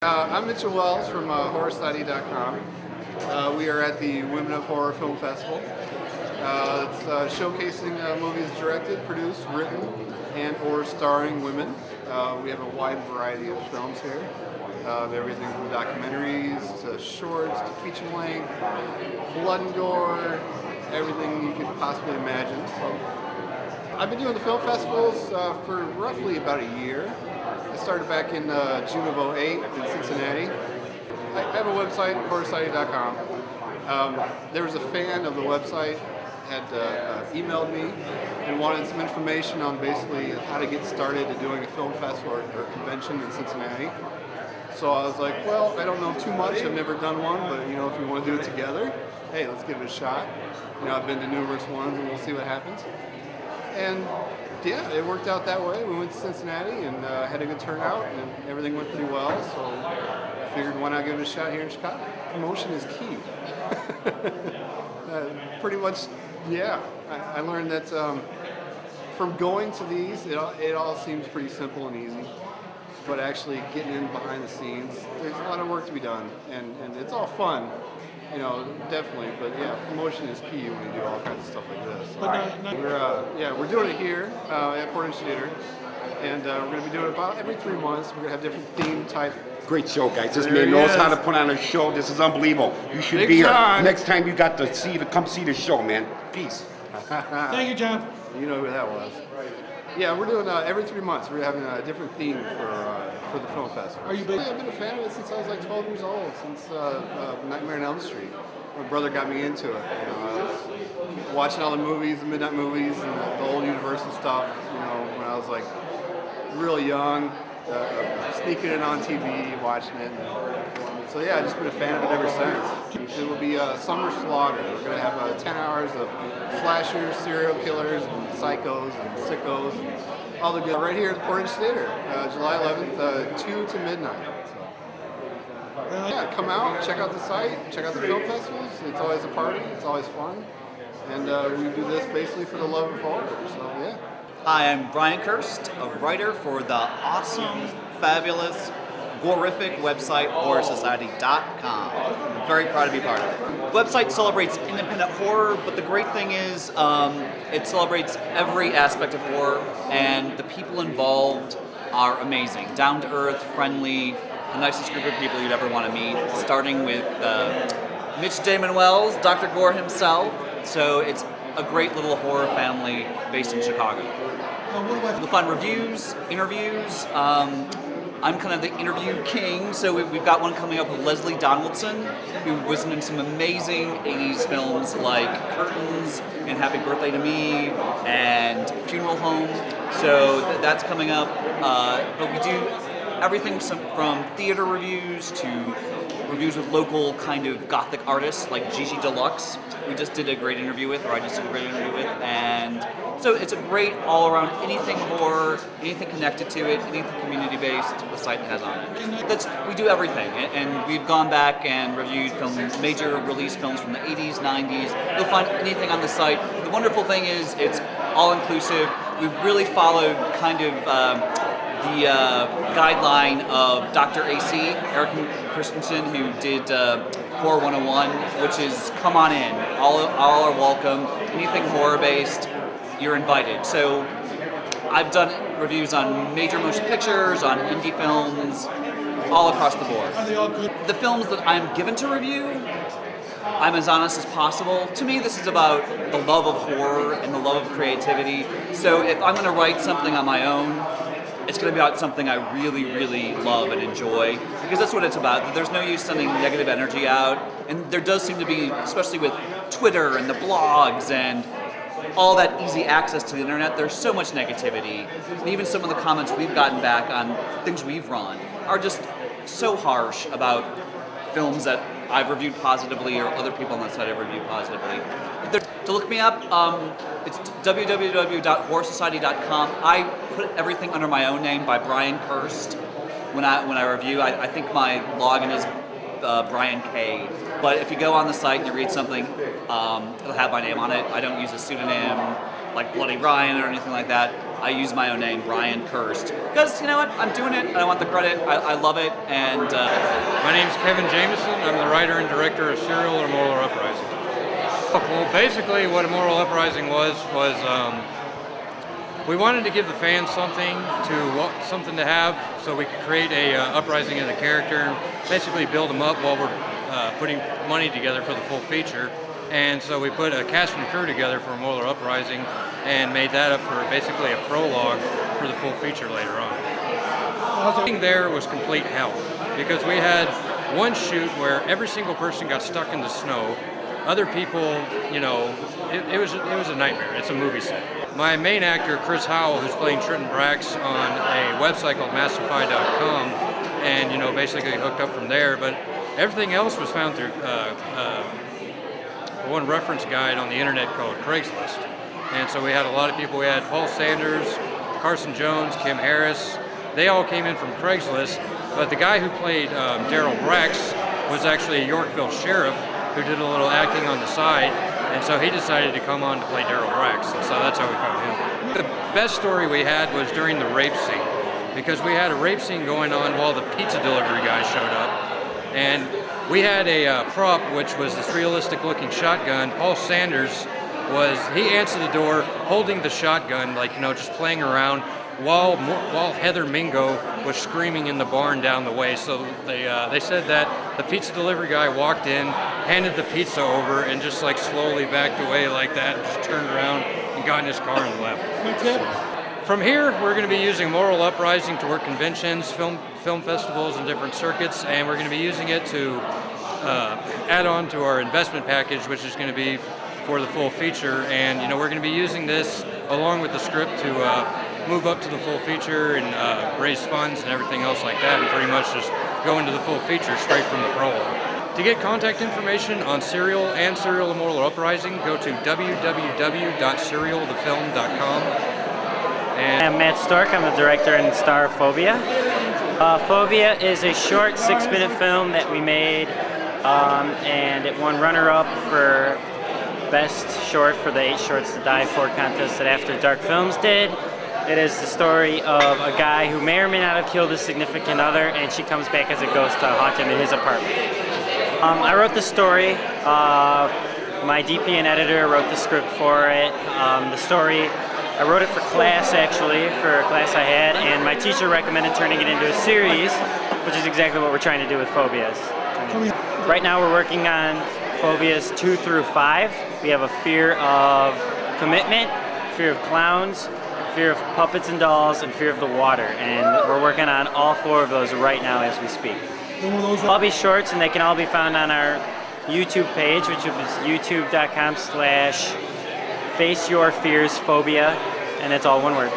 I'm Mitchell Wells from HorrorSocietypt1. We are at the Women of Horror Film Festival. It's showcasing movies directed, produced, written, and or starring women. We have a wide variety of films here. Everything from documentaries to shorts to feature length, blood and gore, everything you could possibly imagine. So, I've been doing the film festivals for roughly about a year. I started back in June of '08 in Cincinnati. I have a website, HorrorSocietypt1. There was a fan of the website had emailed me and wanted some information on basically how to get started to doing a film festival or convention in Cincinnati. So I was like, well, I don't know too much. I've never done one, but if you want to do it together, hey, let's give it a shot. I've been to numerous ones, and we'll see what happens. And yeah, it worked out that way. We went to Cincinnati and had a good turnout, and everything went pretty well. So I figured, why not give it a shot here in Chicago? Promotion is key. Pretty much, yeah. I learned that from going to these, it all seems pretty simple and easy. But actually getting in behind the scenes, there's a lot of work to be done, and it's all fun. Definitely, but yeah, promotion is key when you do all kinds of stuff like this. We're doing it here at Portage Theater, and we're going to be doing it about every 3 months. We're going to have different theme type. Great show, guys. This man knows how to put on a show. This is unbelievable. You should be here. Next time you got to come see the show, man. Peace. Thank you, John. You know who that was. Yeah, we're doing every 3 months. We're having a different theme for the film festival. Are you big? I've been a fan of it since I was like 12 years old, since Nightmare on Elm Street. My brother got me into it. I was watching all the movies, the midnight movies, and the old Universal stuff. When I was like really young, sneaking it on TV, watching it. So yeah, I've just been a fan of it ever since. It will be Summer Slaughter. We're going to have 10 hours of slashers, serial killers, and psychos, and sickos, and all the good. Right here at the Portage Theater, July 11th, 2 to midnight. So, yeah, come out, check out the site, check out the film festivals. It's always a party, it's always fun. And we do this basically for the love of horror, so yeah. Hi, I'm Brian Kirst, a writer for the awesome, fabulous, horrific website HorrorSocietypt1. I'm very proud to be part of it. The website celebrates independent horror, but the great thing is it celebrates every aspect of horror, and the people involved are amazing. Down to earth, friendly, the nicest group of people you'd ever want to meet, starting with Mitch Damon Wells, Dr. Gore himself. So it's a great little horror family based in Chicago. You'll find reviews, interviews. I'm kind of the interview king, so we've got one coming up with Leslie Donaldson, who was in some amazing 80s films like Curtains and Happy Birthday to Me and Funeral Home. So that's coming up. But we do everything from theater reviews to reviews with local kind of gothic artists like Gigi Deluxe. We just did a great interview with, or I just did a great interview with, and so it's a great all-around, anything horror, anything connected to it, anything community-based, the site has on it. We do everything, and we've gone back and reviewed major release films from the 80s, 90s. You'll find anything on the site. The wonderful thing is it's all-inclusive. We've really followed kind of the guideline of Dr. A.C., Eric Christensen, who did Horror 101, which is come on in, all are welcome, anything horror-based, you're invited. So I've done reviews on major motion pictures, on indie films, all across the board. Are they all good? The films that I'm given to review, I'm as honest as possible. To me, this is about the love of horror and the love of creativity. So if I'm going to write something on my own, it's going to be about something I really, really love and enjoy, because that's what it's about. There's no use sending negative energy out, and there does seem to be, especially with Twitter and the blogs and all that easy access to the internet, there's so much negativity. And even some of the comments we've gotten back on things we've run are just so harsh about films that I've reviewed positively or other people on the site have reviewed positively. To look me up, it's www.HorrorSocietypt1.com. I put everything under my own name by Brian Kirst when I review. I think my login is Brian K. But if you go on the site and you read something, it'll have my name on it. I don't use a pseudonym like Bloody Ryan or anything like that. I use my own name, Brian Kirst, because you know what? I'm doing it. I want the credit. I love it. And my name's Kevin Jameson. I'm the writer and director of Serial or Moral Uprising. Well, basically, what a Moral Uprising was we wanted to give the fans something to have, so we could create a uprising in the character and basically build them up while we're putting money together for the full feature. And so we put a cast and crew together for a Moral Uprising and made that up for basically a prologue for the full feature later on. The thing there was complete hell because we had one shoot where every single person got stuck in the snow. Other people, you know, it was a nightmare. It's a movie set. My main actor, Chris Howell, who's playing Trenton Brax on a website called Massify.com, and you know, basically hooked up from there. But everything else was found through one reference guide on the internet called Craigslist. And so we had a lot of people. We had Paul Sanders, Carson Jones, Kim Harris. They all came in from Craigslist. But the guy who played Daryl Brax was actually a Yorkville sheriff who did a little acting on the side, and so he decided to come on to play Daryl Brax, and so that's how we found him. The best story we had was during the rape scene, because we had a rape scene going on while the pizza delivery guy showed up, and we had a prop which was this realistic looking shotgun. Paul Sanders he answered the door holding the shotgun, like, you know, just playing around, while Heather Mingo was screaming in the barn down the way. So they said that the pizza delivery guy walked in, handed the pizza over, and just like slowly backed away like that, and just turned around and got in his car and left. From here, we're going to be using Moral Uprising to work conventions, film festivals, and different circuits, and we're going to be using it to add on to our investment package, which is going to be for the full feature. And you know, we're going to be using this along with the script to move up to the full feature and raise funds and everything else like that, and pretty much just go into the full feature straight from the prologue. To get contact information on Serial and Serial Moral Uprising, go to www.serialthefilm.com. I'm Matt Stork. I'm the director and star of Phobia. Phobia is a short 6-minute film that we made, and it won runner-up for Best Short for the 8 Shorts to Die For contest that After Dark Films did. It is the story of a guy who may or may not have killed his significant other, and she comes back as a ghost to haunt him in his apartment. I wrote the story. My DP and editor wrote the script for it. The story, I wrote it for class actually, for a class I had, and my teacher recommended turning it into a series, which is exactly what we're trying to do with Phobias. Right now we're working on Phobias 2 through 5. We have a fear of commitment, fear of clowns, fear of puppets and dolls, and fear of the water. And we're working on all 4 of those right now as we speak. All be shorts, and they can all be found on our YouTube page, which is youtube.com/faceyourfearsphobia, and it's all one word.